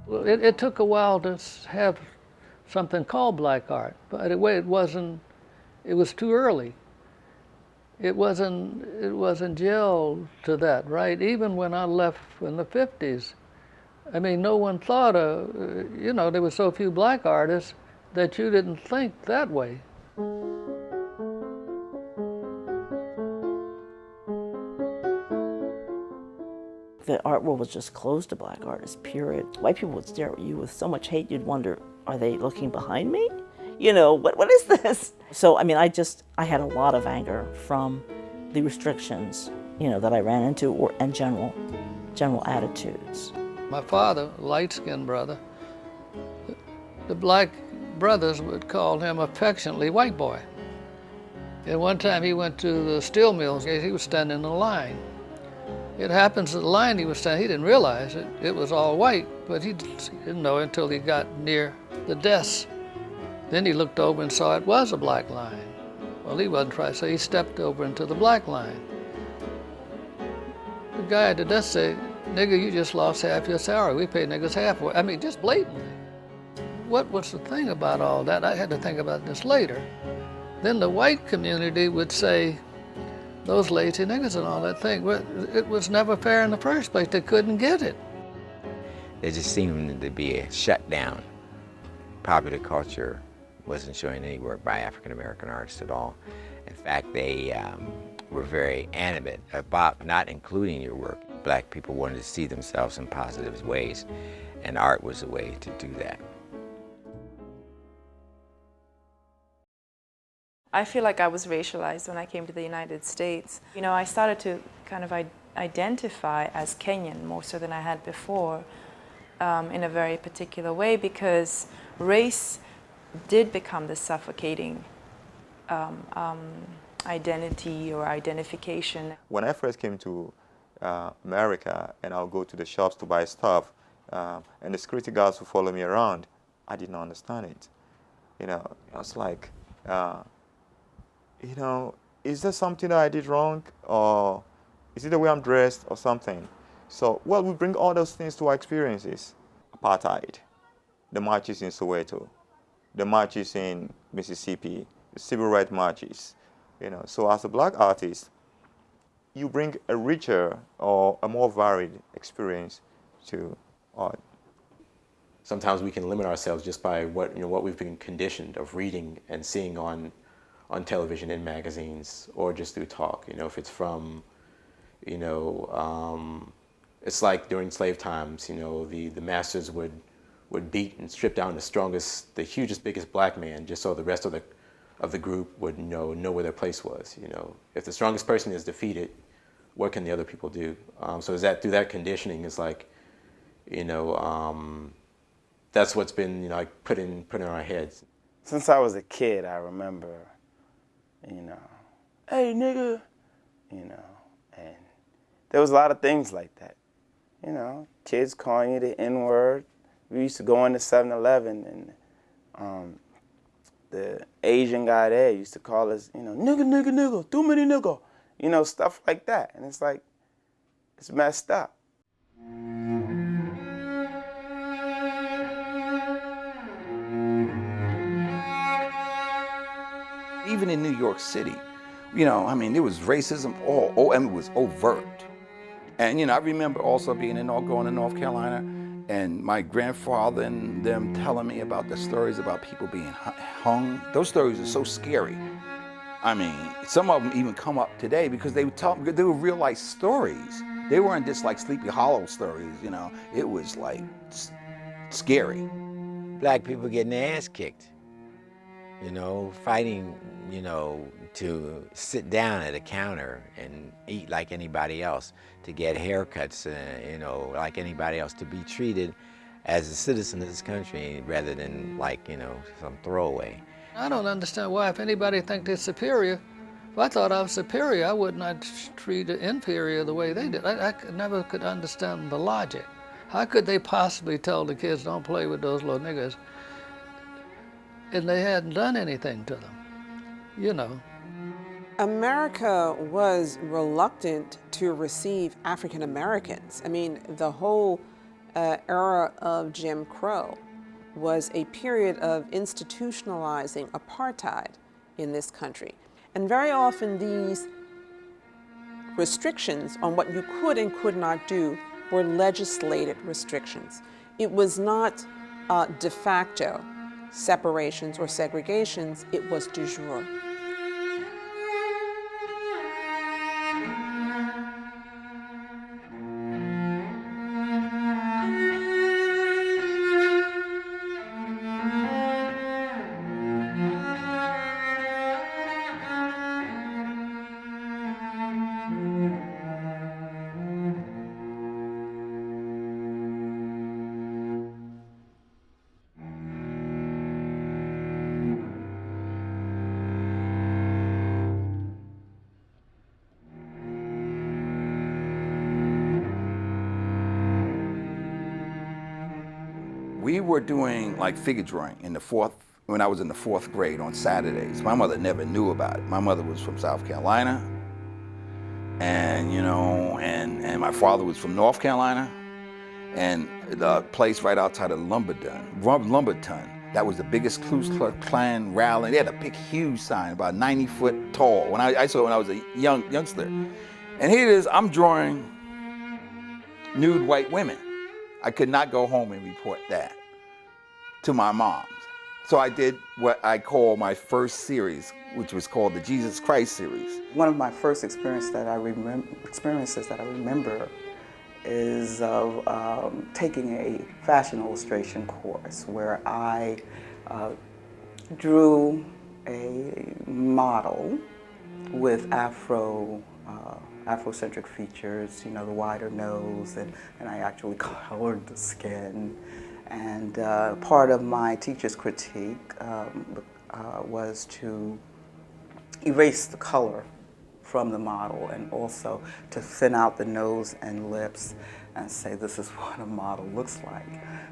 Well, it took a while to have something called black art, but it wasn't. It was too early. It wasn't gelled to that, right? Even when I left in the 50s, I mean, no one thought there were so few black artists that you didn't think that way. The art world was just closed to black artists, period. White people would stare at you with so much hate, you'd wonder, are they looking behind me? What is this? So, I mean, I had a lot of anger from the restrictions, that I ran into, and general attitudes. My father, light-skinned brother, the black brothers would call him affectionately white boy. And one time he went to the steel mills, he was standing in a line. It happens that the line he was standing, he didn't realize it was all white, but he didn't know until he got near the desk. Then he looked over and saw it was a black line. Well, he wasn't trying, so he stepped over into the black line. The guy at the desk said, "Nigga, you just lost half your salary. We pay niggas half." I mean, just blatantly. What was the thing about all that? I had to think about this later. Then the white community would say, those lazy niggas and all that thing, well, it was never fair in the first place. They couldn't get it. There just seemed to be a shutdown. Popular culture wasn't showing any work by African American artists at all. In fact, they were very animate about not including your work. Black people wanted to see themselves in positive ways, and art was a way to do that. I feel like I was racialized when I came to the United States. I started to kind of identify as Kenyan more so than I had before, in a very particular way, because race did become the suffocating identity or identification. When I first came to America, and I'll go to the shops to buy stuff, and the security guards would follow me around, I didn't understand it. I was like, is there something that I did wrong, or is it the way I'm dressed or something? So, well, we bring all those things to our experiences. Apartheid, the marches in Soweto, the marches in Mississippi, the civil rights marches. So as a black artist, you bring a richer or a more varied experience to art. Sometimes we can limit ourselves just by what we've been conditioned of reading and seeing on television, in magazines, or just through talk. If it's from, it's like during slave times, the masters would beat and strip down the hugest, biggest black man, just so the rest of the group would know where their place was. If the strongest person is defeated, what can the other people do? So is that through that conditioning is like, that's what's been like put in our heads. Since I was a kid, I remember, hey nigga, and there was a lot of things like that. Kids calling you the N-word. We used to go into 7-Eleven, and the Asian guy there used to call us, nigga, nigga, nigga, too many nigga, stuff like that. And it's like, it's messed up. Even in New York City, there was racism it was overt. And, I remember also going to North Carolina, and my grandfather and them telling me about the stories about people being hung. Those stories are so scary. Some of them even come up today because they were real life stories. They weren't just like Sleepy Hollow stories, It was like scary. Black people getting their ass kicked, fighting, to sit down at a counter and eat like anybody else, to get haircuts, like anybody else, to be treated as a citizen of this country rather than like, some throwaway. I don't understand why, if anybody thinks they're superior, if I thought I was superior, I would not treat an inferior the way they did. I never could understand the logic. How could they possibly tell the kids, don't play with those little niggas, and they hadn't done anything to them, America was reluctant to receive African Americans. The whole era of Jim Crow was a period of institutionalizing apartheid in this country. And very often these restrictions on what you could and could not do were legislated restrictions. It was not de facto separations or segregations, it was de jure. We were doing like figure drawing when I was in the 4th grade on Saturdays. My mother never knew about it. My mother was from South Carolina, and and my father was from North Carolina, and the place right outside of Lumberton, that was the biggest Ku Klux Klan rally. They had a big, huge sign, about 90 foot tall. When I saw it when I was a youngster, and here it is. I'm drawing nude white women. I could not go home and report that to my mom. So I did what I call my first series, which was called the Jesus Christ series. One of my first experiences that I remember is of taking a fashion illustration course where I drew a model with Afrocentric features, the wider nose, and I actually colored the skin. And part of my teacher's critique was to erase the color from the model and also to thin out the nose and lips and say this is what a model looks like.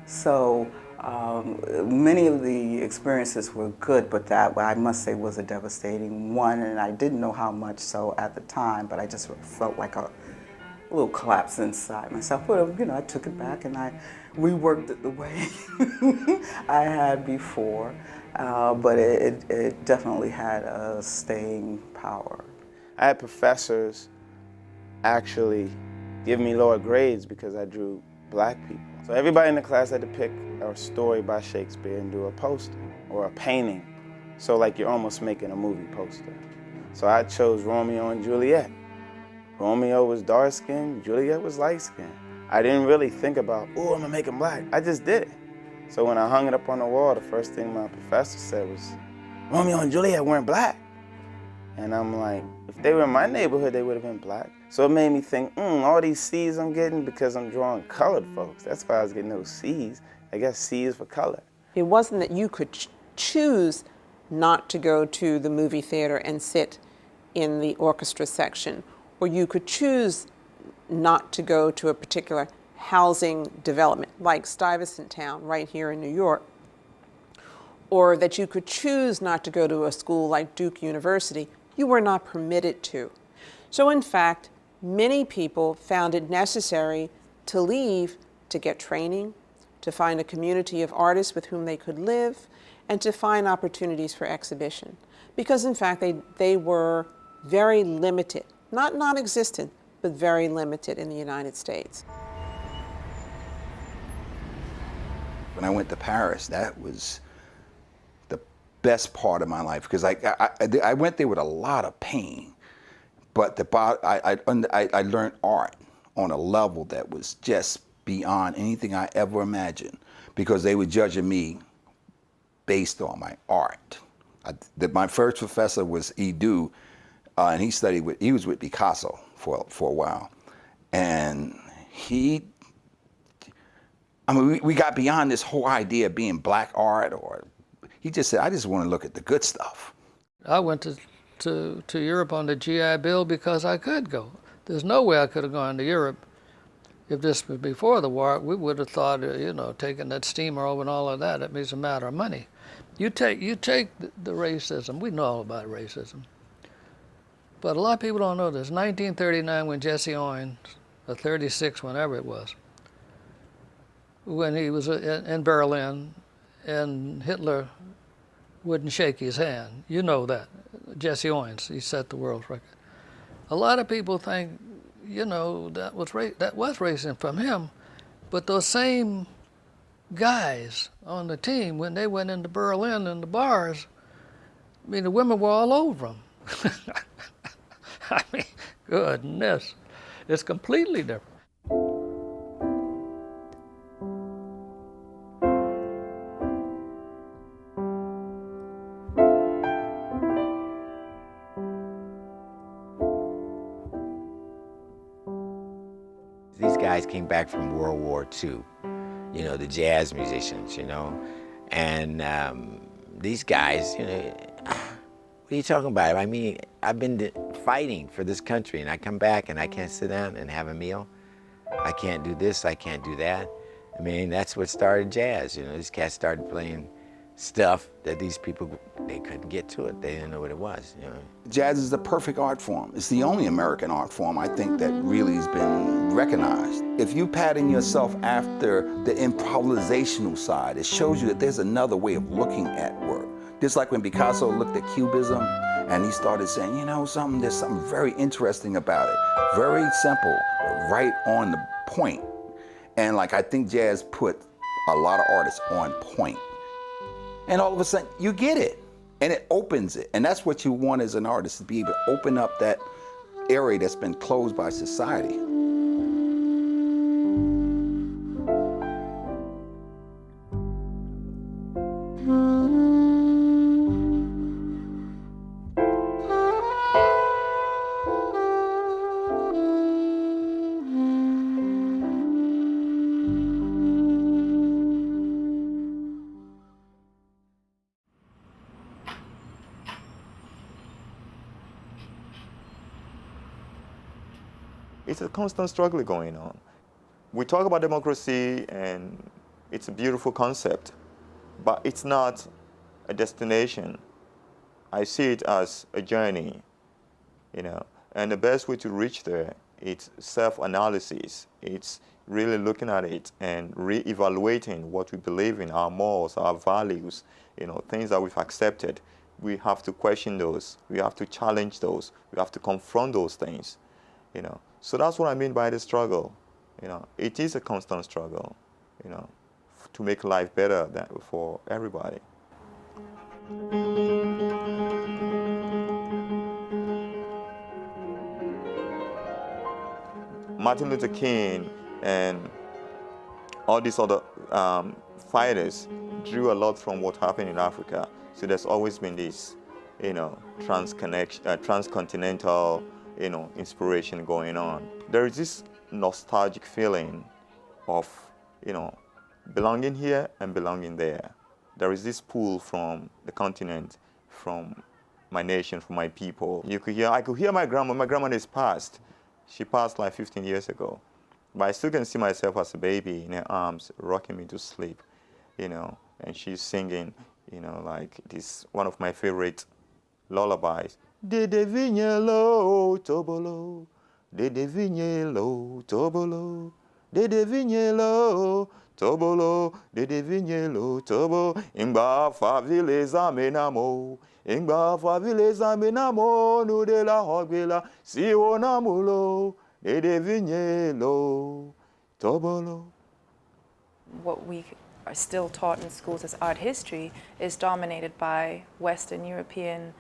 So many of the experiences were good, but that, I must say, was a devastating one, and I didn't know how much so at the time, but I just felt like a little collapse inside myself. But I took it back and I reworked it the way I had before, but it definitely had a staying power. I had professors actually give me lower grades because I drew black people. So everybody in the class had to pick a story by Shakespeare and do a poster or a painting. So like you're almost making a movie poster. So I chose Romeo and Juliet. Romeo was dark-skinned, Juliet was light-skinned. I didn't really think about, oh, I'm gonna make him black. I just did it. So when I hung it up on the wall, the first thing my professor said was, Romeo and Juliet weren't black. And I'm like, if they were in my neighborhood, they would have been black. So it made me think, all these C's I'm getting because I'm drawing colored folks. That's why I was getting those C's. I guess C is for color. It wasn't that you could choose not to go to the movie theater and sit in the orchestra section, or you could choose not to go to a particular housing development like Stuyvesant Town right here in New York, or that you could choose not to go to a school like Duke University. You were not permitted to. So in fact, many people found it necessary to leave to get training, to find a community of artists with whom they could live, and to find opportunities for exhibition. Because in fact, they were very limited, not non-existent, but very limited in the United States. When I went to Paris, that was the best part of my life because I went there with a lot of pain, but I learned art on a level that was just beyond anything I ever imagined because they were judging me based on my art. My first professor was Edu, and he was with Picasso for a while, and we got beyond this whole idea of being black art, or he just said, I just want to look at the good stuff. I went to Europe on the GI Bill because I could go. There's no way I could have gone to Europe. If this was before the war, we would have thought, taking that steamer over and all of that, it means a matter of money. You take the racism, we know all about racism. But a lot of people don't know this. 1939, when Jesse Owens, or 36, whenever it was, when he was in Berlin and Hitler wouldn't shake his hand. You know that. Jesse Owens, he set the world record. A lot of people think, you know, that was racism from him, but those same guys on the team, when they went into Berlin in the bars, I mean, the women were all over them. I mean, goodness, it's completely different. These guys came back from World War II, you know, the jazz musicians, you know, and these guys, you know, what are you talking about? I mean, I've been fighting for this country, and I come back and I can't sit down and have a meal. I can't do this, I can't do that. I mean, that's what started jazz, you know. These cats started playing stuff that these people, they couldn't get to it. They didn't know what it was, you know. Jazz is the perfect art form. It's the only American art form, I think, that really has been recognized. If you pattern yourself after the improvisational side, it shows you that there's another way of looking at work. Just like when Picasso looked at Cubism and he started saying, you know, there's something very interesting about it. Very simple, but right on the point. And like, I think jazz put a lot of artists on point. And all of a sudden, you get it, and it opens it. And that's what you want as an artist, to be able to open up that area that's been closed by society. It's a constant struggle going on. We talk about democracy, and it's a beautiful concept, but it's not a destination. I see it as a journey, you know, and the best way to reach there, it's self-analysis. It's really looking at it and re-evaluating what we believe in, our morals, our values, you know, things that we've accepted. We have to question those. We have to challenge those. We have to confront those things, you know. So that's what I mean by the struggle. You know, it is a constant struggle, you know, to make life better for everybody. Martin Luther King and all these other fighters drew a lot from what happened in Africa. So there's always been this, you know, transcontinental, you know, inspiration going on. There is this nostalgic feeling of, you know, belonging here and belonging there. There is this pull from the continent, from my nation, from my people. I could hear my grandma. My grandma is passed. She passed like 15 years ago. But I still can see myself as a baby in her arms, rocking me to sleep, you know, and she's singing, you know, like this, one of my favorite lullabies. Dede vignello tobolo, dede vignello tobolo, dede vignello tobolo, dede vignello tobo. Ingba favile zamenamo, ingba favile zamenamo, nu de la hogbela, si onamulo, dede vignello tobolo. What we are still taught in schools as art history is dominated by Western European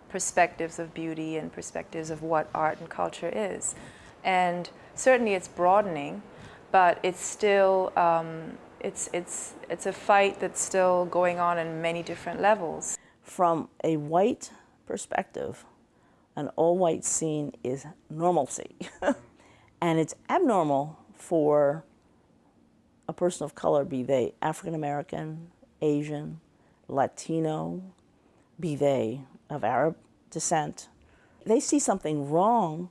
perspectives of beauty and perspectives of what art and culture is. And certainly it's broadening, but it's still, it's a fight that's still going on many different levels. From a white perspective, an all-white scene is normalcy. And it's abnormal for a person of color, be they African American, Asian, Latino, be they of Arab descent. They see something wrong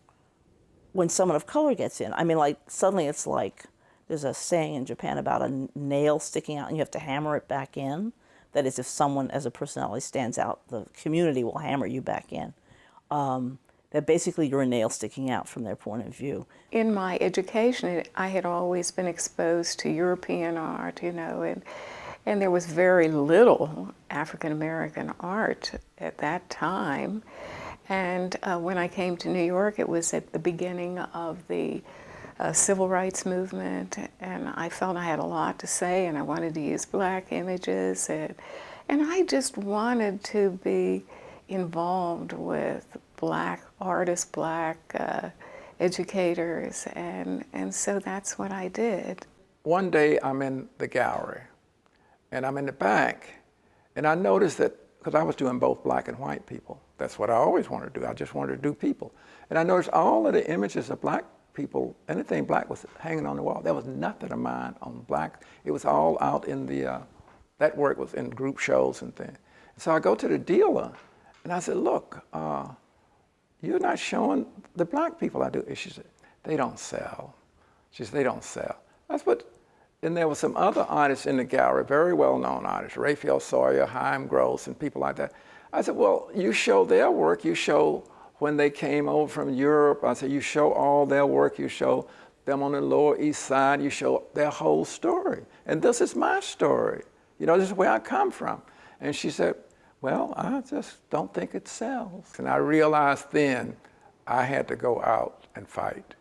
when someone of color gets in. I mean, like, suddenly it's like, there's a saying in Japan about a nail sticking out and you have to hammer it back in. That is, if someone as a personality stands out, the community will hammer you back in. that basically you're a nail sticking out from their point of view. In my education, I had always been exposed to European art, you know, and there was very little African American art at that time. And when I came to New York, it was at the beginning of the civil rights movement, and I felt I had a lot to say, and I wanted to use black images, and I just wanted to be involved with black artists, black educators, and so that's what I did. One day I'm in the gallery, and I'm in the back, and I noticed that, because I was doing both black and white people, that's what I always wanted to do, I just wanted to do people. And I noticed all of the images of black people, anything black was hanging on the wall. There was nothing of mine on black. It was all out in the, that work was in group shows and things. So I go to the dealer, and I said, look, you're not showing the black people I do. And she said, they don't sell. She said, they don't sell. That's what, and there were some other artists in the gallery, very well-known artists, Raphael Sawyer, Haim Gross, and people like that. I said, well, you show their work, you show when they came over from Europe. I said, you show all their work, you show them on the Lower East Side, you show their whole story. And this is my story. You know, this is where I come from. And she said, well, I just don't think it sells. And I realized then I had to go out and fight.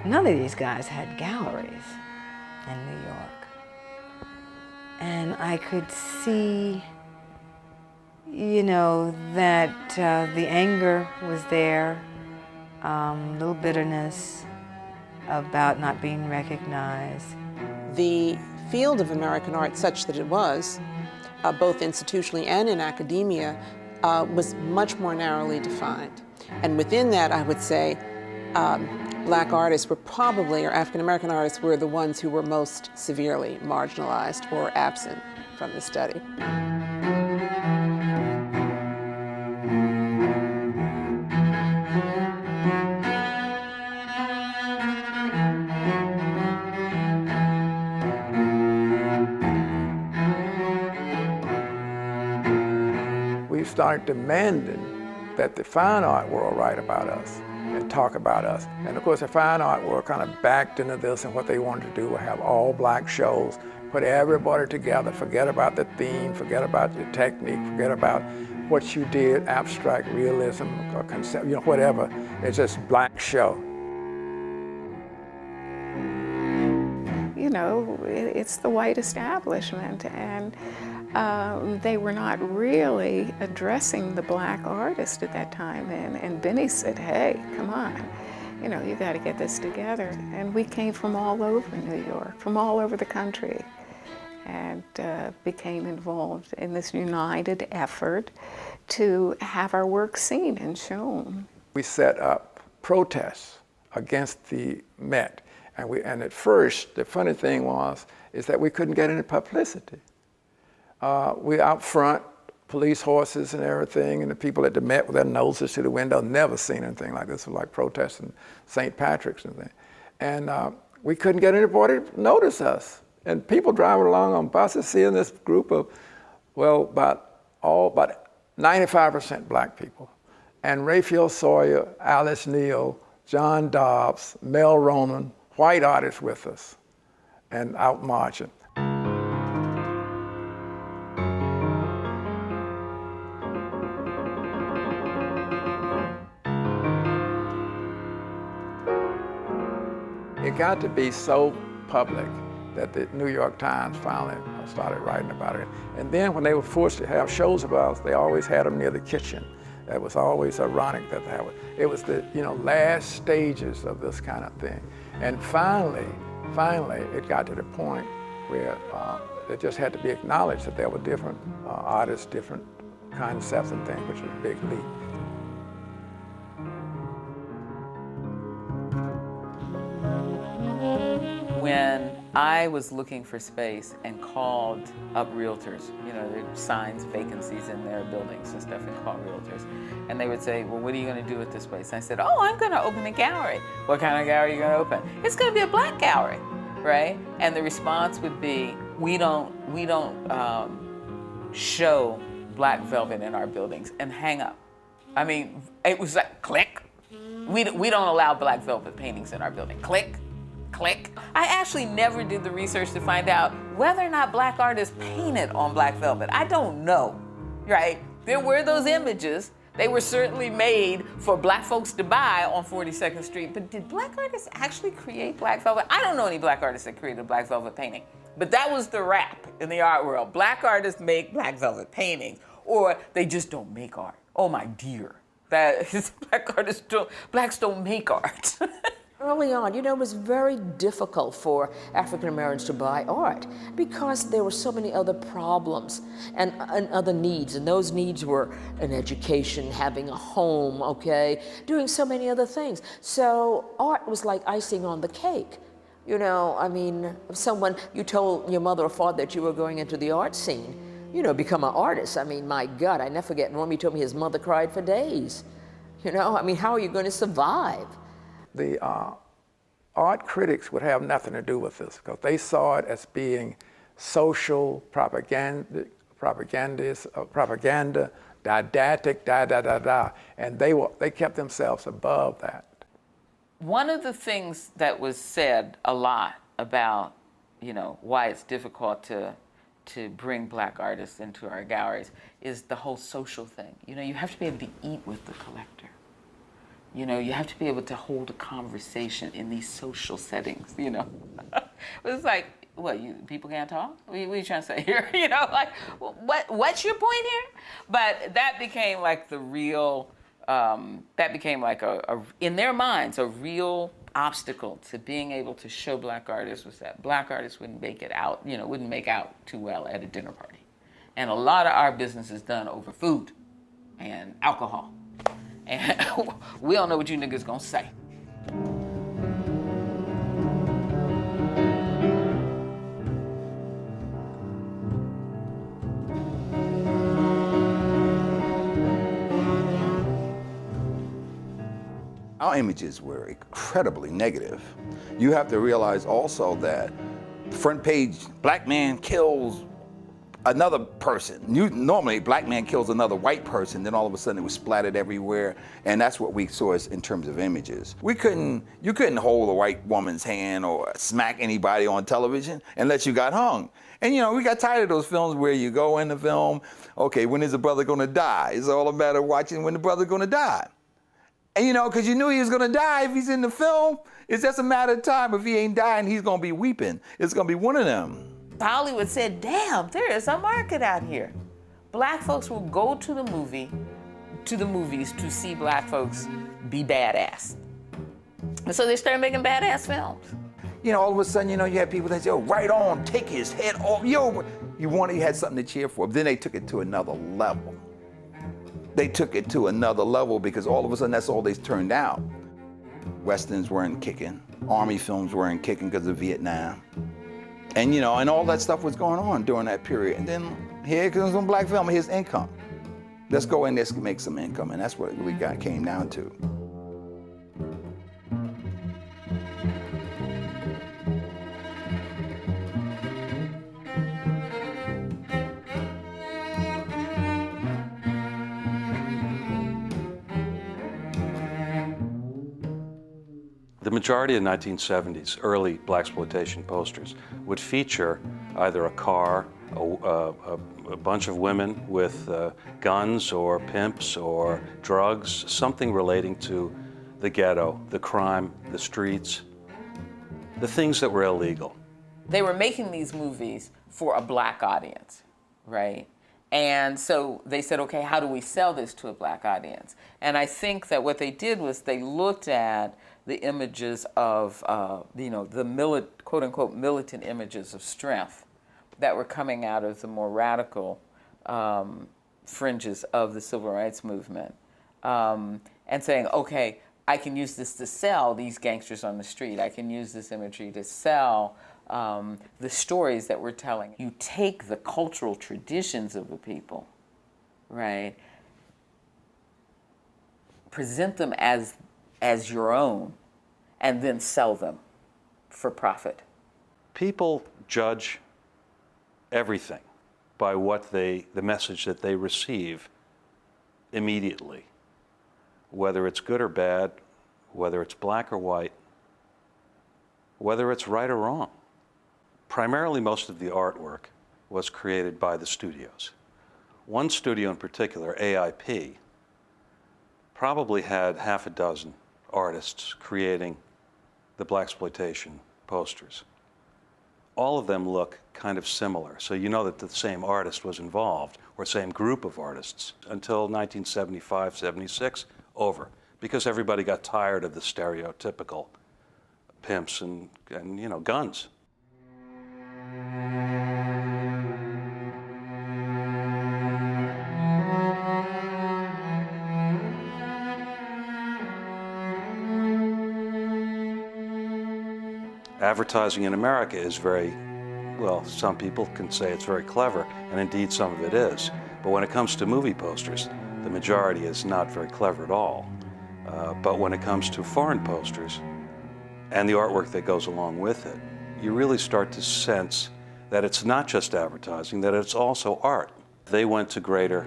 None of these guys had galleries in New York. And I could see, you know, that the anger was there, little bitterness about not being recognized. The field of American art, such that it was, both institutionally and in academia, was much more narrowly defined. And within that, I would say, black artists were probably, or African American artists were the ones who were most severely marginalized or absent from the study. We started demanding that the fine art world write about us and talk about us. And of course, the fine art world kind of backed into this, and what they wanted to do was have all black shows, put everybody together, forget about the theme, forget about your technique, forget about what you did, abstract realism or concept, you know, whatever. It's just black show. You know, it's the white establishment, and they were not really addressing the black artist at that time. And Benny said, hey, come on, you know, you got to get this together. And we came from all over New York, from all over the country, and became involved in this united effort to have our work seen and shown. We set up protests against the Met. And at first, the funny thing is that we couldn't get any publicity. We out front, police horses and everything, and the people at the Met with their noses to the window, never seen anything like this. It was like protesting St. Patrick's and things. And we couldn't get anybody to notice us. And people driving along on buses, seeing this group of, well, about 95% black people. And Raphael Sawyer, Alice Neal, John Dobbs, Mel Ronan, white artists with us, and out marching. It got to be so public that the New York Times finally started writing about it. And then when they were forced to have shows about us, they always had them near the kitchen. That was always ironic that they would. It was the last stages of this kind of thing. And finally, it got to the point where it just had to be acknowledged that there were different artists, different concepts and things, which was a big leap. When I was looking for space and called up realtors. You know, there are signs, vacancies in their buildings and stuff, and called realtors. And they would say, well, what are you going to do with this space? And I said, oh, I'm going to open a gallery. What kind of gallery are you going to open? It's going to be a black gallery, right? And the response would be, we don't show black velvet in our buildings, and hang up. I mean, it was like, click. We don't allow black velvet paintings in our building. Click. Click. I actually never did the research to find out whether or not black artists painted on black velvet. I don't know, right? There were those images. They were certainly made for black folks to buy on 42nd Street, but did black artists actually create black velvet? I don't know any black artists that created a black velvet painting, but that was the rap in the art world. Black artists make black velvet paintings, or they just don't make art. Oh my dear, blacks don't make art. Early on, you know, it was very difficult for African Americans to buy art because there were so many other problems and other needs, and those needs were an education, having a home, okay, doing so many other things. So art was like icing on the cake. You know, I mean, if you told your mother or father that you were going into the art scene, you know, become an artist. I mean, my God, I never forget, Normie told me his mother cried for days. You know, I mean, how are you going to survive? The art critics would have nothing to do with this because they saw it as being social propaganda, didactic, and they kept themselves above that. One of the things that was said a lot about, you know, why it's difficult to bring black artists into our galleries is the whole social thing. You know, you have to be able to eat with the collector. You know, you have to be able to hold a conversation in these social settings, you know. It's like, what, people can't talk? What are you trying to say here? You know, like, what's your point here? But that became like the real, in their minds, a real obstacle to being able to show black artists was that black artists wouldn't make it out, you know, wouldn't make out too well at a dinner party. And a lot of our business is done over food and alcohol. And we don't know what you niggas gonna say. Our images were incredibly negative. You have to realize also that front page, black man kills another person. Normally, black man kills another white person, then all of a sudden it was splattered everywhere, and that's what we saw in terms of images. You couldn't hold a white woman's hand or smack anybody on television unless you got hung. And you know, we got tired of those films where you go in the film, okay, when is the brother gonna die? It's all a matter of watching when the brother's gonna die. And you know, because you knew he was gonna die if he's in the film, it's just a matter of time. If he ain't dying, he's gonna be weeping. It's gonna be one of them. Hollywood said, damn, there is a market out here. Black folks will go to the movies to see black folks be badass. And so they started making badass films. You know, all of a sudden, you know, you had people that say, yo, right on, take his head off. Yo, you had something to cheer for. But then they took it to another level. They took it to another level because all of a sudden that's all they turned out. Westerns weren't kicking. Army films weren't kicking because of Vietnam. And you know, and all that stuff was going on during that period. And then here comes some black film, here's income. Let's go in there and make some income. And that's what it really came down to. The majority of 1970s early blaxploitation posters would feature either a car, a bunch of women with guns or pimps or drugs, something relating to the ghetto, the crime, the streets, the things that were illegal. They were making these movies for a black audience, right? And so they said, okay, how do we sell this to a black audience? And I think that what they did was they looked at the images of, you know, the quote-unquote militant images of strength that were coming out of the more radical fringes of the civil rights movement, and saying, okay, I can use this to sell these gangsters on the street. I can use this imagery to sell the stories that we're telling. You take the cultural traditions of the people, right? Present them as your own, and then sell them for profit. People judge everything by the message that they receive immediately, whether it's good or bad, whether it's black or white, whether it's right or wrong. Primarily, most of the artwork was created by the studios. One studio in particular, AIP, probably had half a dozen artists creating the blaxploitation posters. All of them look kind of similar, so you know that the same artist was involved, or same group of artists, until 1975, 76, over, because everybody got tired of the stereotypical pimps and you know, guns. Advertising in America is very, well, some people can say it's very clever, and indeed some of it is. But when it comes to movie posters, the majority is not very clever at all. But when it comes to foreign posters and the artwork that goes along with it, you really start to sense that it's not just advertising, that it's also art. They went to greater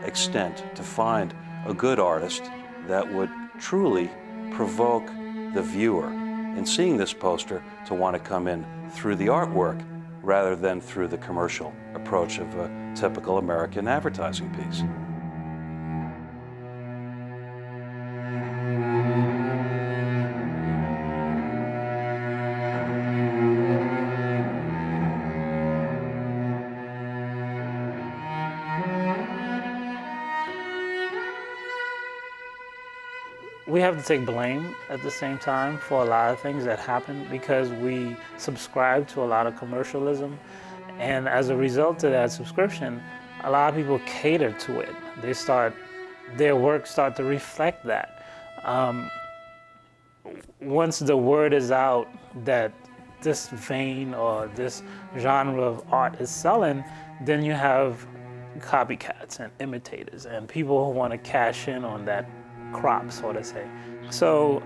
extent to find a good artist that would truly provoke the viewer in seeing this poster to want to come in through the artwork rather than through the commercial approach of a typical American advertising piece. We have to take blame at the same time for a lot of things that happen because we subscribe to a lot of commercialism. And as a result of that subscription, a lot of people cater to it. Their work start to reflect that. Once the word is out that this vein or this genre of art is selling, then you have copycats and imitators and people who want to cash in on that crop, so to say. So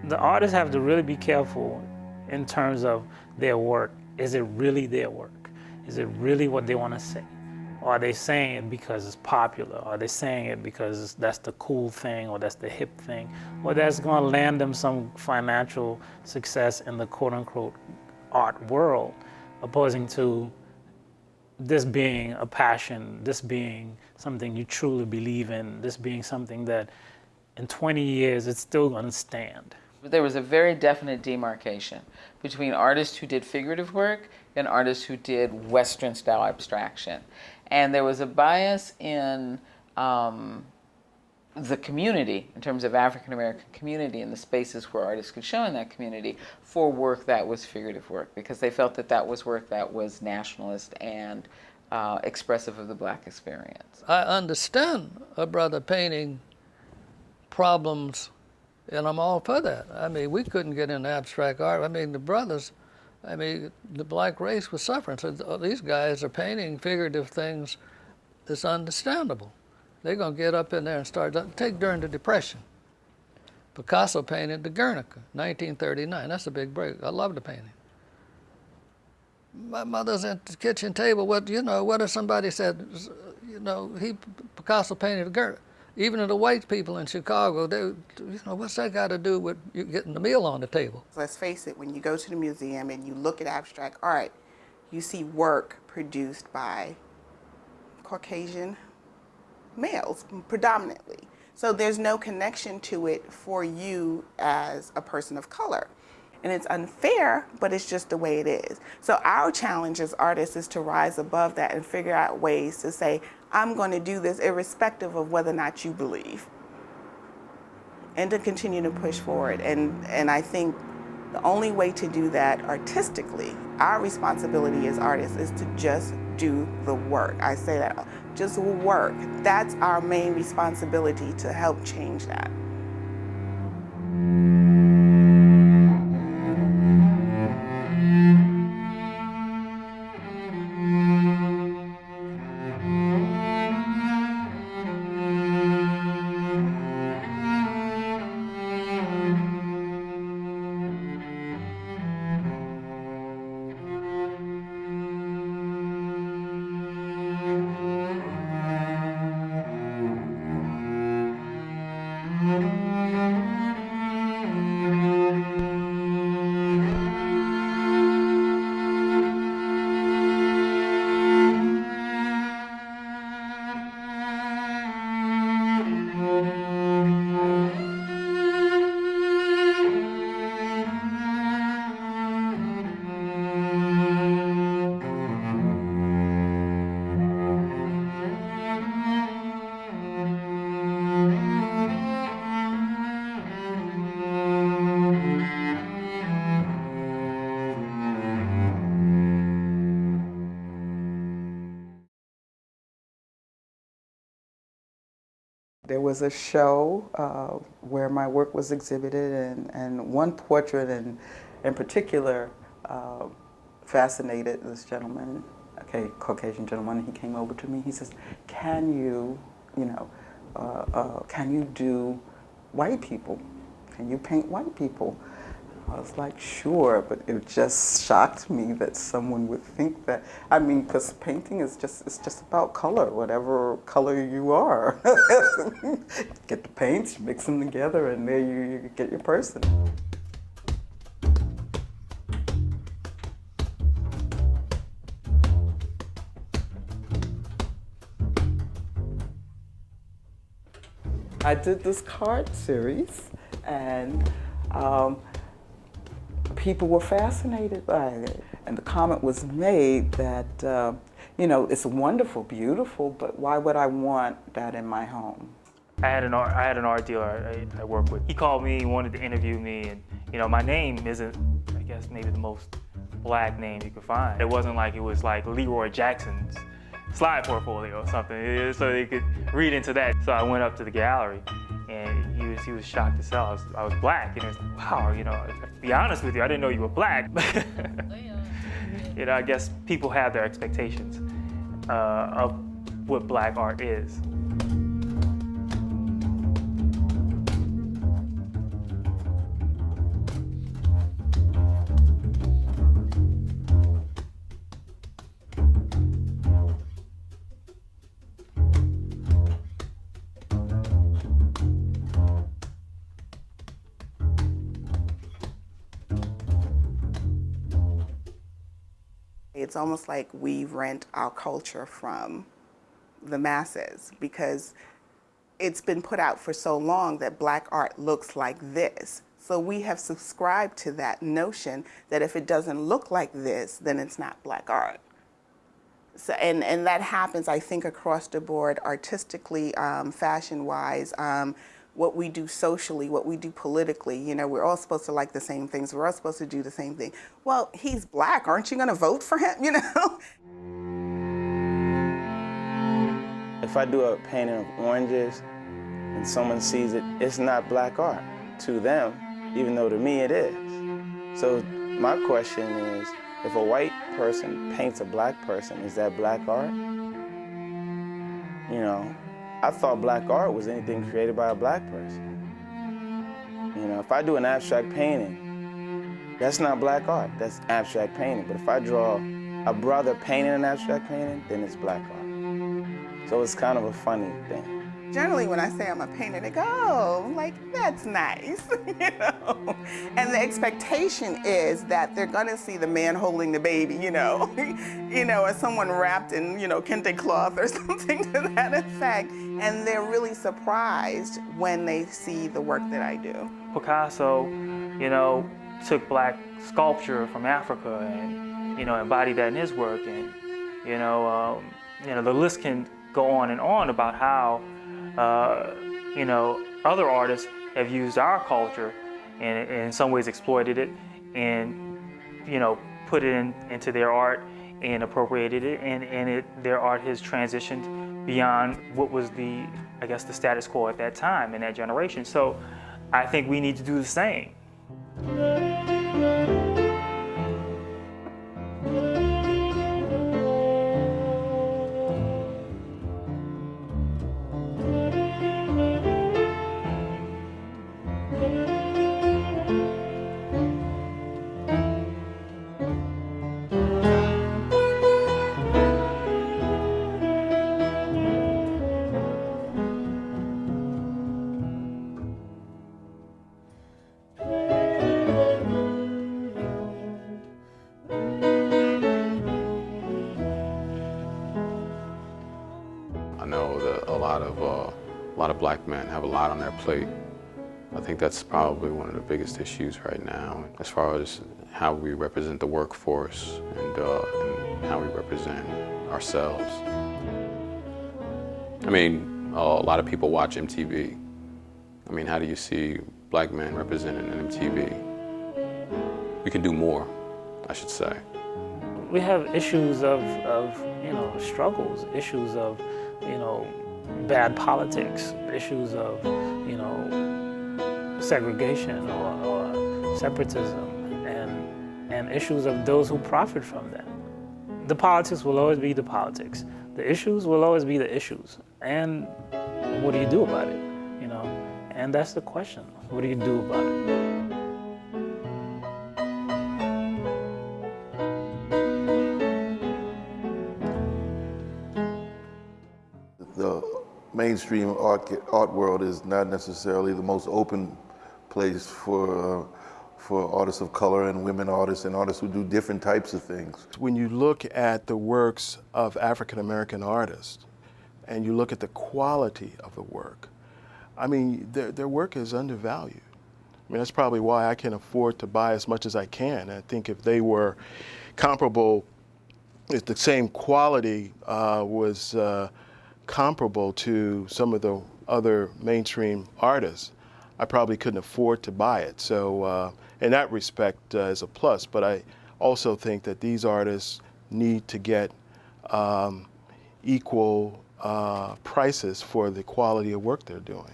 the artists have to really be careful in terms of their work. Is it really their work? Is it really what they want to say? Or are they saying it because it's popular? Are they saying it because that's the cool thing or that's the hip thing? Or that's going to land them some financial success in the quote-unquote art world, opposing to this being a passion, this being something you truly believe in, this being something that in 20 years it's still going to stand. There was a very definite demarcation between artists who did figurative work and artists who did Western style abstraction. And there was a bias in the community, in terms of African American community and the spaces where artists could show in that community, for work that was figurative work, because they felt that that was work that was nationalist and expressive of the black experience. I understand a brother painting problems, and I'm all for that. I mean, we couldn't get into abstract art. I mean, the brothers, I mean, the black race was suffering. So these guys are painting figurative things. It's understandable. They're going to get up in there and start. Take during the Depression. Picasso painted the Guernica, 1939. That's a big break. I love the painting. My mother's at the kitchen table. What if somebody said, Picasso painted the Guernica? Even the white people in Chicago, what's that got to do with you getting the meal on the table? Let's face it, when you go to the museum and you look at abstract art, you see work produced by Caucasian males, predominantly. So there's no connection to it for you as a person of color. And it's unfair, but it's just the way it is. So our challenge as artists is to rise above that and figure out ways to say, I'm going to do this irrespective of whether or not you believe, and to continue to push forward. And I think the only way to do that artistically, our responsibility as artists, is to just do the work. I say that, just work. That's our main responsibility, to help change that. There was a show where my work was exhibited, and one portrait in particular fascinated this gentleman, a Caucasian gentleman. He came over to me. He says, "Can you, can you do white people? Can you paint white people?" I was like, sure, but it just shocked me that someone would think that. I mean, because painting is just about color, whatever color you are. Get the paints, mix them together, and there you get your person. I did this card series, and people were fascinated by it. And the comment was made that, it's wonderful, beautiful, but why would I want that in my home? I had an art dealer I work with. He called me, wanted to interview me, and my name isn't, I guess, maybe the most black name you could find. It wasn't like it was like Leroy Jackson's slide portfolio or something, so they could read into that. So I went up to the gallery, and he was shocked as hell. I was black, and he was like, wow, to be honest with you, I didn't know you were black. I guess people have their expectations of what black art is. It's almost like we rent our culture from the masses because it's been put out for so long that black art looks like this. So we have subscribed to that notion that if it doesn't look like this, then it's not black art. So, and that happens, I think, across the board, artistically, fashion-wise, what we do socially, what we do politically. We're all supposed to like the same things. We're all supposed to do the same thing. Well, he's black. Aren't you going to vote for him? If I do a painting of oranges and someone sees it, it's not black art to them, even though to me it is. So my question is, if a white person paints a black person, is that black art? I thought black art was anything created by a black person. If I do an abstract painting, that's not black art, that's abstract painting. But if I draw a brother painting an abstract painting, then it's black art. So it's kind of a funny thing. Generally, when I say I'm a painter, they go, oh, like, that's nice, And the expectation is that they're gonna see the man holding the baby, or someone wrapped in, kente cloth or something to that effect. And they're really surprised when they see the work that I do. Picasso, took black sculpture from Africa and, embodied that in his work. And, the list can go on and on about how other artists have used our culture and in some ways exploited it and, put it into their art and appropriated it, and their art has transitioned beyond what was the status quo at that time in that generation. So I think we need to do the same. A lot of black men have a lot on their plate. I think that's probably one of the biggest issues right now, as far as how we represent the workforce and how we represent ourselves. I mean, a lot of people watch MTV. I mean, how do you see black men represented in MTV? We can do more, I should say. We have issues of struggles, issues of, bad politics, issues of, segregation or separatism, and issues of those who profit from that. The politics will always be the politics. The issues will always be the issues. And what do you do about it? And that's the question. What do you do about it? The mainstream art world is not necessarily the most open place for artists of color and women artists and artists who do different types of things. When you look at the works of African American artists and you look at the quality of the work, I mean, their work is undervalued. I mean, that's probably why I can afford to buy as much as I can. I think if they were comparable, if the same quality was comparable to some of the other mainstream artists, I probably couldn't afford to buy it. So in that respect is a plus, but I also think that these artists need to get equal prices for the quality of work they're doing.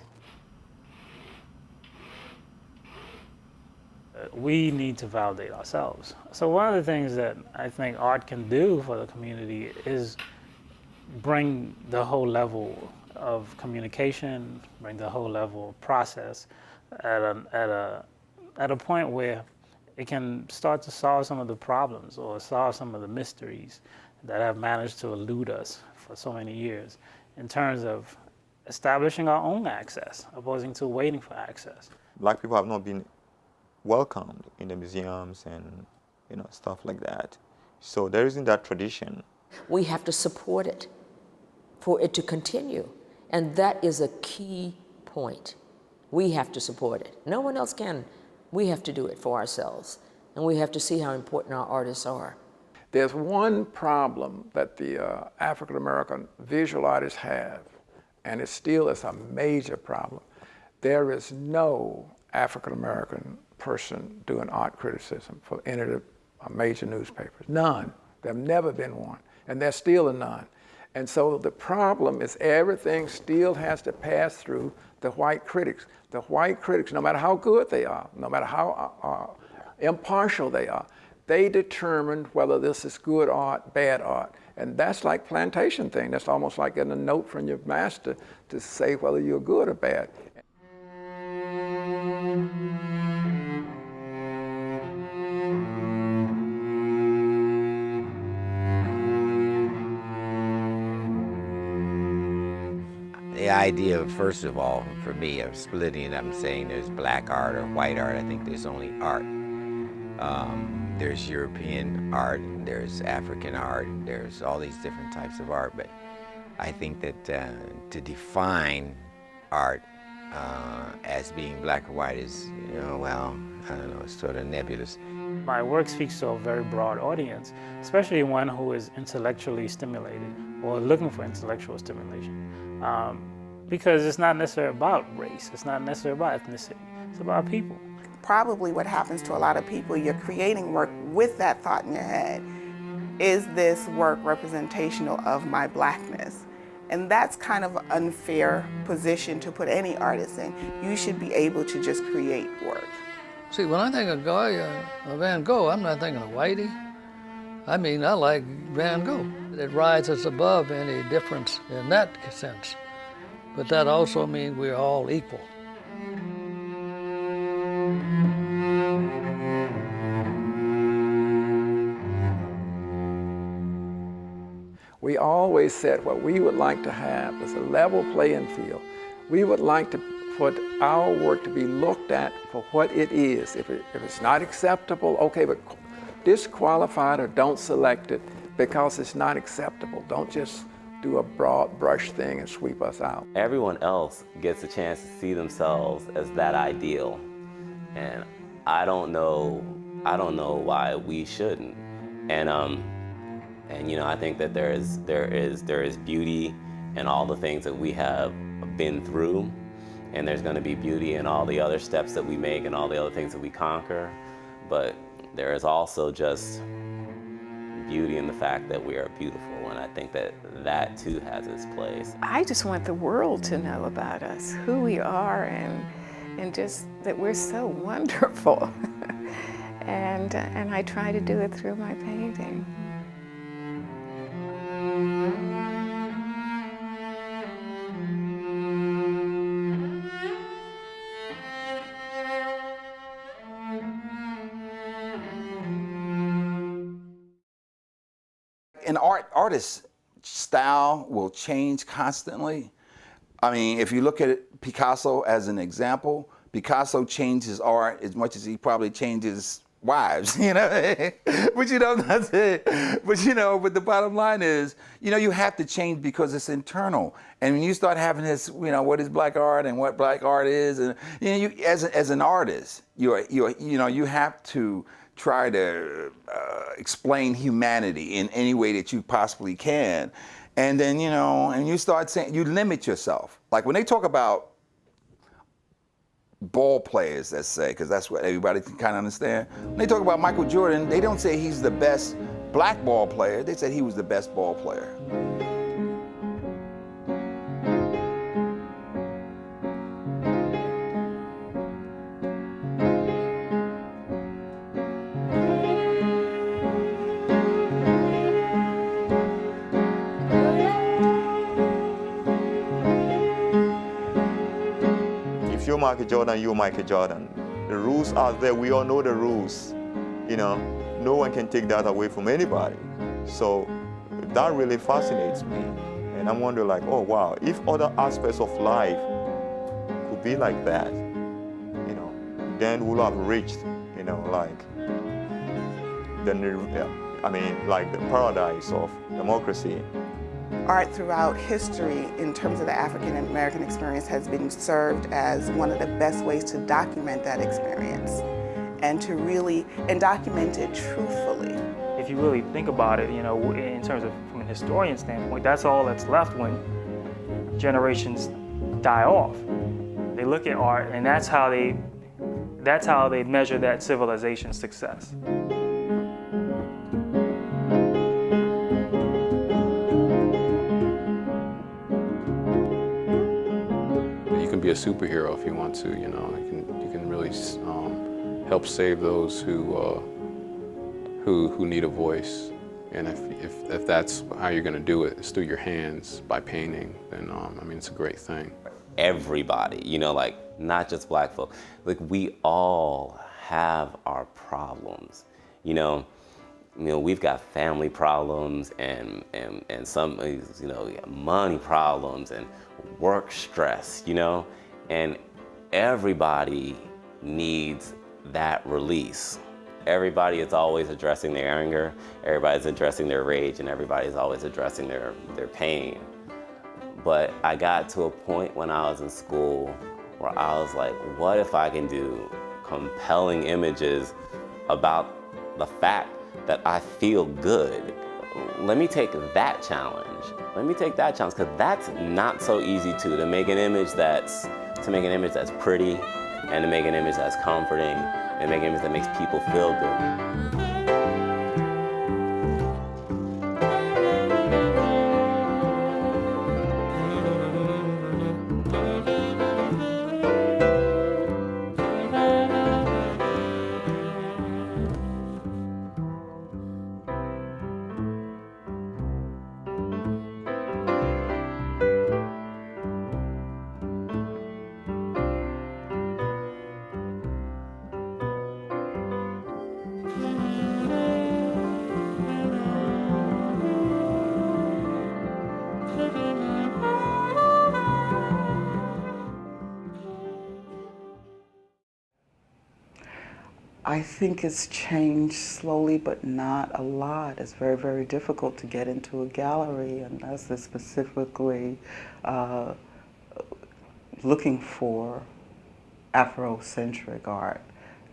We need to validate ourselves. So one of the things that I think art can do for the community is bring the whole level of communication, bring the whole level of process at a point where it can start to solve some of the problems or solve some of the mysteries that have managed to elude us for so many years in terms of establishing our own access, opposing to waiting for access. Black people have not been welcomed in the museums and stuff like that. So there isn't that tradition. We have to support it for it to continue. And that is a key point. We have to support it. No one else can. We have to do it for ourselves. And we have to see how important our artists are. There's one problem that the African American visual artists have, and it still is a major problem. There is no African American person doing art criticism for any of the major newspapers. None. There've never been one, and there's still a none. And so the problem is everything still has to pass through the white critics. The white critics, no matter how good they are, no matter how impartial they are, they determine whether this is good art, bad art. And that's like plantation thing. That's almost like getting a note from your master to say whether you're good or bad. The idea of, first of all, for me, of splitting it up and saying there's black art or white art, I think there's only art. There's European art, and there's African art, and there's all these different types of art, but I think that to define art as being black or white is, well, I don't know, it's sort of nebulous. My work speaks to a very broad audience, especially one who is intellectually stimulated or looking for intellectual stimulation. Because it's not necessarily about race, it's not necessarily about ethnicity, it's about people. Probably what happens to a lot of people, you're creating work with that thought in your head. Is this work representational of my blackness? And that's kind of an unfair position to put any artist in. You should be able to just create work. See, when I think of Van Gogh, I'm not thinking of Whitey. I mean, I like Van Gogh. It rises above any difference in that sense. But that also means we're all equal. We always said what we would like to have is a level playing field. We would like for our work to be looked at for what it is. If it's not acceptable, okay, but disqualify it or don't select it because it's not acceptable. Don't just do a broad brush thing and sweep us out. Everyone else gets a chance to see themselves as that ideal. And I don't know why we shouldn't. And you know, I think that there is beauty in all the things that we have been through, and there's going to be beauty in all the other steps that we make and all the other things that we conquer. But there is also just beauty in the fact that we are beautiful, and I think that that too has its place. I just want the world to know about us, who we are, and just that we're so wonderful. and I try to do it through my painting. In artists' style will change constantly. I mean, if you look at Picasso as an example, Picasso changed his art as much as he probably changed his wives, you know? But you know, that's it. But you know, but the bottom line is, you know, you have to change because it's internal. And when you start having this, you know, what is black art and what black art is, and you know, you as an artist, you have to try to explain humanity in any way that you possibly can. And then, you know, and you start saying, you limit yourself. Like when they talk about ball players, let's say, because that's what everybody can kind of understand. When they talk about Michael Jordan, they don't say he's the best black ball player, they said he was the best ball player. You're Michael Jordan, you're Michael Jordan. The rules are there, we all know the rules. You know, no one can take that away from anybody. So that really fascinates me. And I'm wondering like, oh wow, if other aspects of life could be like that, you know, then we'll have reached, you know, like, like the paradise of democracy. Art throughout history, in terms of the African American experience, has been served as one of the best ways to document that experience and to really, and document it truthfully. If you really think about it, you know, in terms of from a historian standpoint, that's all that's left when generations die off. They look at art, and that's how they measure that civilization's success. Be a superhero if you want to, you know. You can really help save those who need a voice. And if that's how you're going to do it, it's through your hands by painting, then I mean, it's a great thing. Everybody, you know, like not just black folk, like we all have our problems, you know. We've got family problems and some, you know, money problems and work stress, you know, and everybody needs that release. Everybody is always addressing their anger, everybody's addressing their rage, and everybody's always addressing their pain. But I got to a point when I was in school where I was like, what if I can do compelling images about the fact that I feel good? Let me take that challenge. Let me take that challenge, because that's not so easy to make an image that's pretty, and to make an image that's comforting, and make an image that makes people feel good. I think it's changed slowly, but not a lot. It's very, very difficult to get into a gallery unless it's specifically looking for Afrocentric art.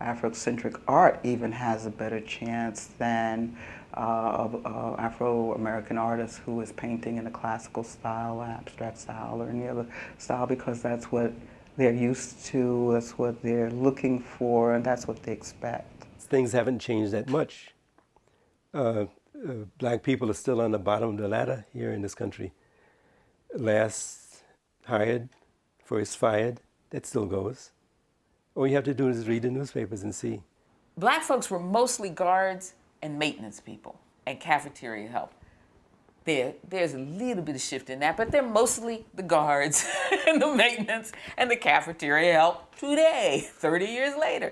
Afrocentric art even has a better chance than Afro-American artist who is painting in a classical style, abstract style, or any other style, because that's what they're used to, that's what they're looking for, and that's what they expect. Things haven't changed that much. Black people are still on the bottom of the ladder here in this country. Last hired, first fired, that still goes. All you have to do is read the newspapers and see. Black folks were mostly guards and maintenance people and cafeteria help. There's a little bit of shift in that, but they're mostly the guards and the maintenance and the cafeteria help today, 30 years later.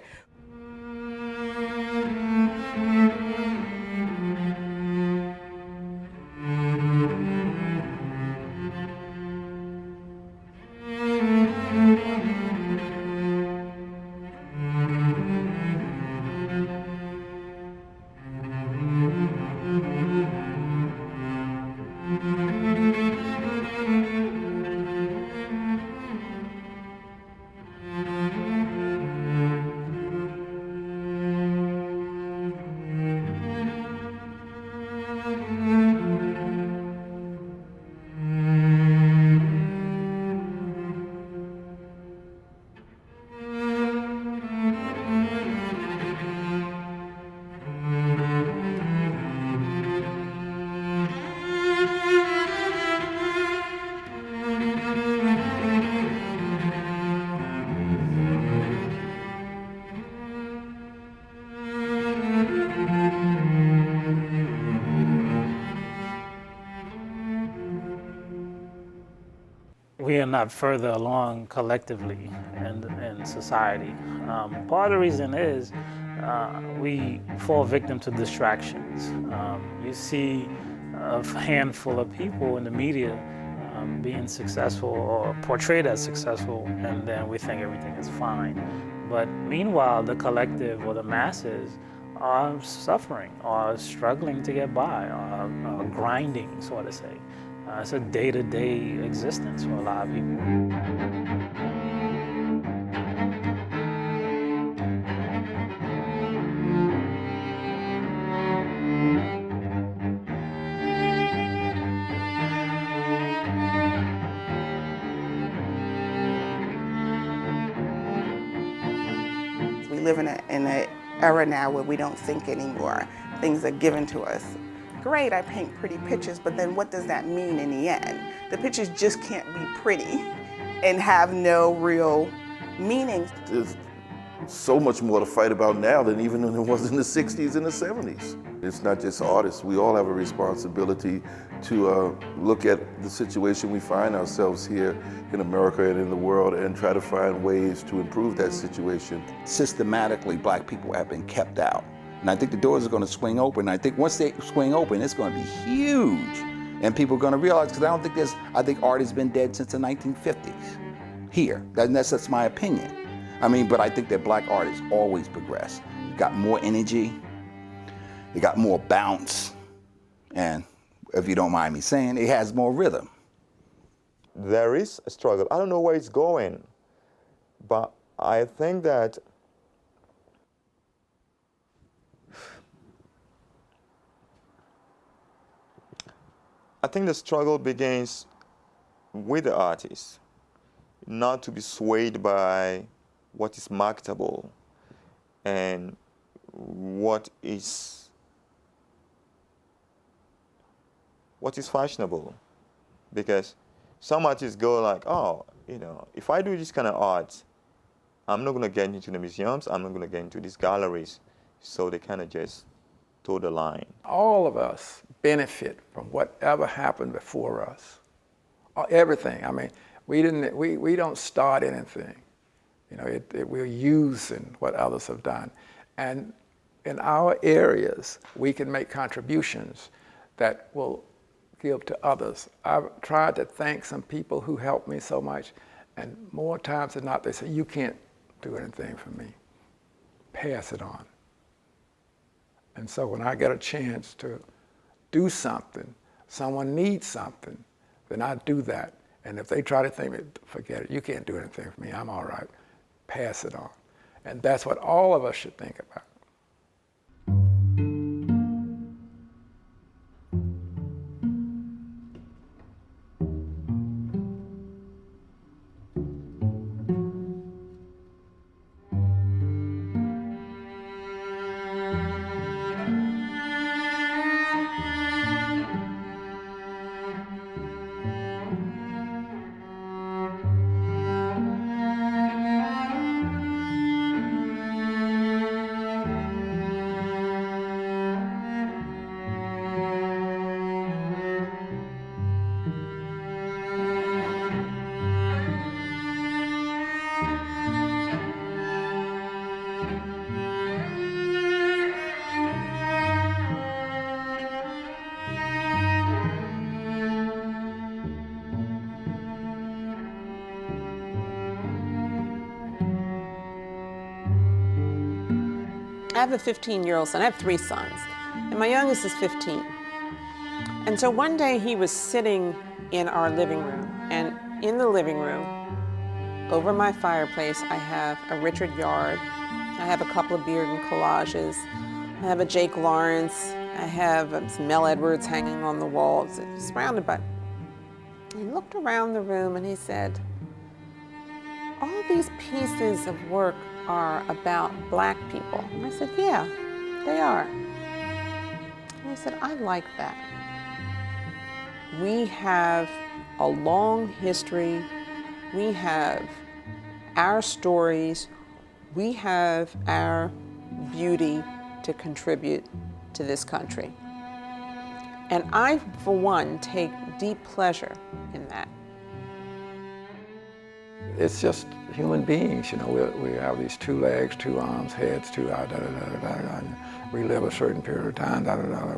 We are not further along collectively in society. Part of the reason is we fall victim to distractions. You see a handful of people in the media being successful or portrayed as successful, and then we think everything is fine. But meanwhile, the collective or the masses are suffering, are struggling to get by, are grinding, so to say. It's a day-to-day existence for a lot of people. We live in an era now where we don't think anymore. Things are given to us. Great, I paint pretty pictures, but then what does that mean in the end? The pictures just can't be pretty and have no real meaning. There's so much more to fight about now than even when it was in the 60s and the 70s. It's not just artists. We all have a responsibility to look at the situation we find ourselves here in America and in the world and try to find ways to improve that situation. Systematically, black people have been kept out. And I think the doors are going to swing open. I think once they swing open, it's going to be huge. And people are going to realize, because I think art has been dead since the 1950s here. That's my opinion. I mean, but I think that black art has always progressed. It got more energy, it got more bounce, and if you don't mind me saying, it has more rhythm. There is a struggle. I don't know where it's going, but I think that the struggle begins with the artist, not to be swayed by what is marketable and what is fashionable. Because some artists go like, oh, if I do this kind of art, I'm not going to get into the museums, I'm not going to get into these galleries. So they kind of just toe the line. All of us benefit from whatever happened before us. Everything. I mean, we don't start anything. We're using what others have done. And in our areas, we can make contributions that will give to others. I've tried to thank some people who helped me so much, and more times than not, they say, you can't do anything for me. Pass it on. And so when I get a chance to do something, someone needs something, then I do that. And if they try to think, forget it, you can't do anything for me, I'm all right, pass it on. And that's what all of us should think about. I have a 15-year-old son. I have 3 sons, and my youngest is 15. And so one day he was sitting in our living room, and in the living room, over my fireplace, I have a Richard Yard, I have a couple of Bearden collages, I have a Jake Lawrence, I have some Mel Edwards hanging on the wall, surrounded by. He looked around the room and he said, all these pieces of work are about black people. And I said, yeah, they are. And he said, I like that. We have a long history. We have our stories. We have our beauty to contribute to this country. And I, for one, take deep pleasure in that. It's just human beings, you know. We have these 2 legs, 2 arms, heads, 2 eyes, we live a certain period of time,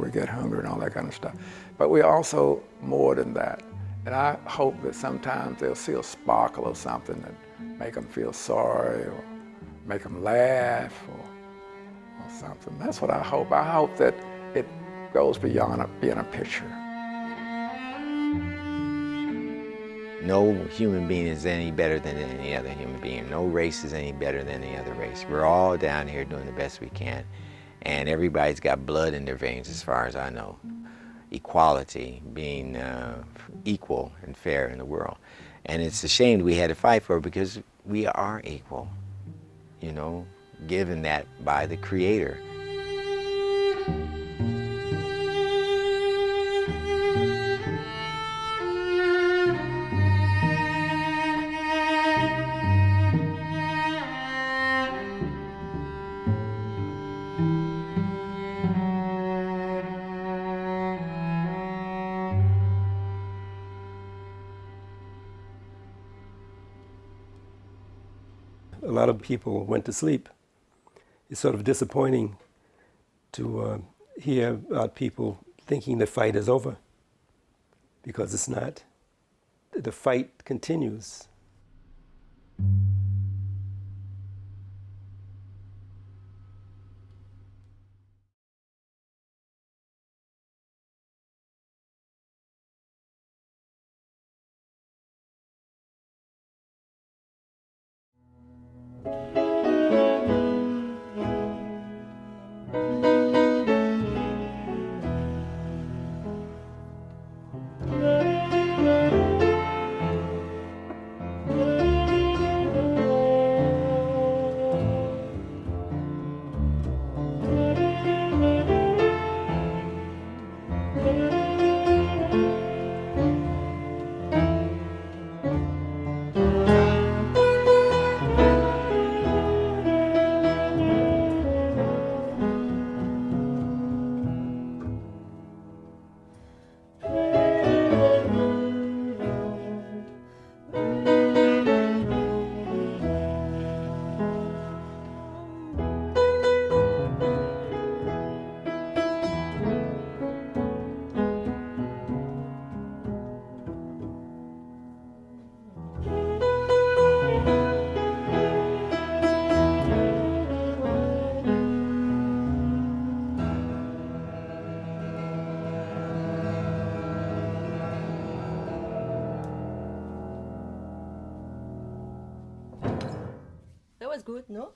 we get hungry and all that kind of stuff. But we're also more than that. And I hope that sometimes they'll see a sparkle of something that make them feel sorry or make them laugh or something. That's what I hope. I hope that it goes beyond being a picture. No human being is any better than any other human being. No race is any better than any other race. We're all down here doing the best we can. And everybody's got blood in their veins as far as I know. Equality, being equal and fair in the world. And it's a shame we had to fight for it because we are equal, you know, given that by the Creator. A lot of people went to sleep. It's sort of disappointing to hear about people thinking the fight is over, because it's not. The fight continues. was good, no?